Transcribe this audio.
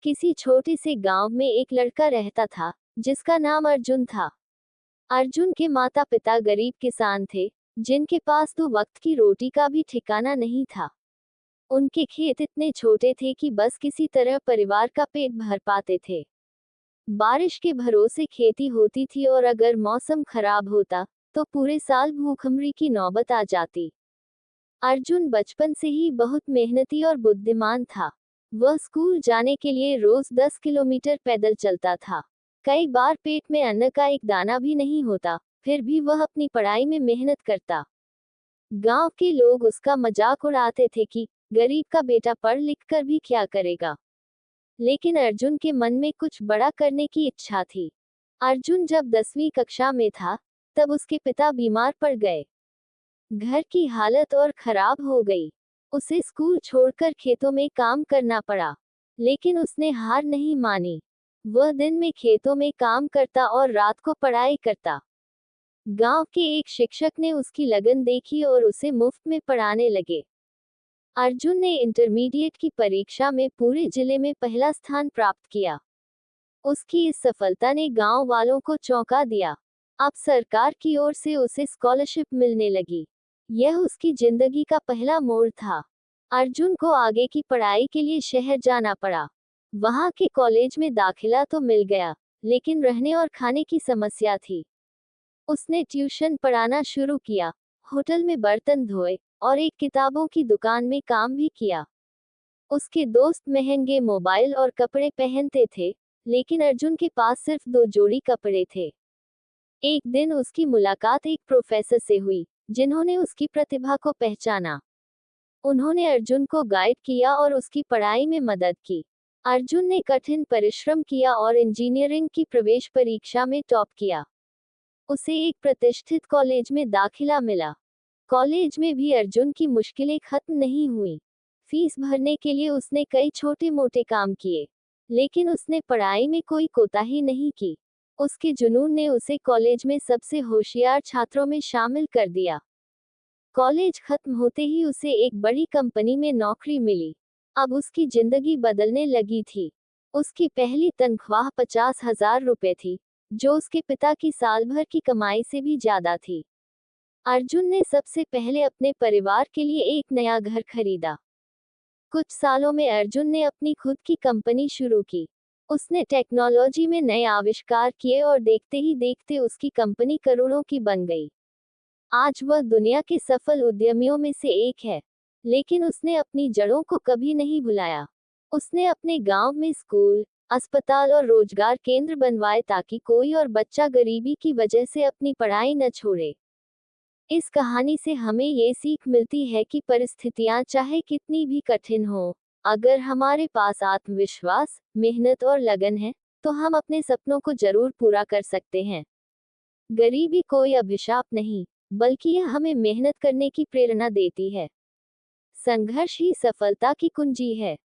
किसी छोटे से गांव में एक लड़का रहता था जिसका नाम अर्जुन था। अर्जुन के माता पिता गरीब किसान थे, जिनके पास तो वक्त की रोटी का भी ठिकाना नहीं था। उनके खेत इतने छोटे थे कि बस किसी तरह परिवार का पेट भर पाते थे। बारिश के भरोसे खेती होती थी और अगर मौसम खराब होता तो पूरे साल भूखमरी की नौबत आ जाती। अर्जुन बचपन से ही बहुत मेहनती और बुद्धिमान था। वह स्कूल जाने के लिए रोज 10 किलोमीटर पैदल चलता था। कई बार पेट में अन्न का एक दाना भी नहीं होता, फिर भी वह अपनी पढ़ाई में मेहनत करता। गांव के लोग उसका मजाक उड़ाते थे कि गरीब का बेटा पढ़ लिख कर भी क्या करेगा। लेकिन अर्जुन के मन में कुछ बड़ा करने की इच्छा थी। अर्जुन जब 10वीं कक्षा में था, तब उसके पिता बीमार पड़ गए। घर की हालत और खराब हो गई। उसे स्कूल छोड़कर खेतों में काम करना पड़ा, लेकिन उसने हार नहीं मानी। वह दिन में खेतों में काम करता और रात को पढ़ाई करता। गांव के एक शिक्षक ने उसकी लगन देखी और उसे मुफ्त में पढ़ाने लगे। अर्जुन ने इंटरमीडिएट की परीक्षा में पूरे जिले में पहला स्थान प्राप्त किया। उसकी इस सफलता ने गांव वालों को चौंका दिया। अब सरकार की ओर से उसे स्कॉलरशिप मिलने लगी। यह उसकी जिंदगी का पहला मोड़ था। अर्जुन को आगे की पढ़ाई के लिए शहर जाना पड़ा। वहां के कॉलेज में दाखिला तो मिल गया, लेकिन रहने और खाने की समस्या थी। उसने ट्यूशन पढ़ाना शुरू किया, होटल में बर्तन धोए और एक किताबों की दुकान में काम भी किया। उसके दोस्त महंगे मोबाइल और कपड़े पहनते थे, लेकिन अर्जुन के पास सिर्फ 2 जोड़ी कपड़े थे। एक दिन उसकी मुलाकात एक प्रोफेसर से हुई, जिन्होंने उसकी प्रतिभा को पहचाना। उन्होंने अर्जुन को गाइड किया और उसकी पढ़ाई में मदद की। अर्जुन ने कठिन परिश्रम किया और इंजीनियरिंग की प्रवेश परीक्षा में टॉप किया। उसे एक प्रतिष्ठित कॉलेज में दाखिला मिला। कॉलेज में भी अर्जुन की मुश्किलें खत्म नहीं हुई। फीस भरने के लिए उसने कई छोटे मोटे काम किए, लेकिन उसने पढ़ाई में कोई कोताही नहीं की। उसके जुनून ने उसे कॉलेज में सबसे होशियार छात्रों में शामिल कर दिया। कॉलेज खत्म होते ही उसे एक बड़ी कंपनी में नौकरी मिली। अब उसकी जिंदगी बदलने लगी थी। उसकी पहली तनख्वाह 50,000 रुपए थी, जो उसके पिता की साल भर की कमाई से भी ज्यादा थी। अर्जुन ने सबसे पहले अपने परिवार के लिए एक नया घर खरीदा। कुछ सालों में अर्जुन ने अपनी खुद की कंपनी शुरू की। उसने टेक्नोलॉजी में नए आविष्कार किए और देखते ही देखते उसकी कंपनी करोड़ों की बन गई। आज वह दुनिया के सफल उद्यमियों में से एक है, लेकिन उसने अपनी जड़ों को कभी नहीं भुलाया। उसने अपने गांव में स्कूल, अस्पताल और रोजगार केंद्र बनवाए ताकि कोई और बच्चा गरीबी की वजह से अपनी पढ़ाई न छोड़े। इस कहानी से हमें ये सीख मिलती है कि परिस्थितियां चाहे कितनी भी कठिन हो, अगर हमारे पास आत्मविश्वास, मेहनत और लगन है, तो हम अपने सपनों को जरूर पूरा कर सकते हैं। गरीबी कोई अभिशाप नहीं, बल्कि यह हमें मेहनत करने की प्रेरणा देती है। संघर्ष ही सफलता की कुंजी है।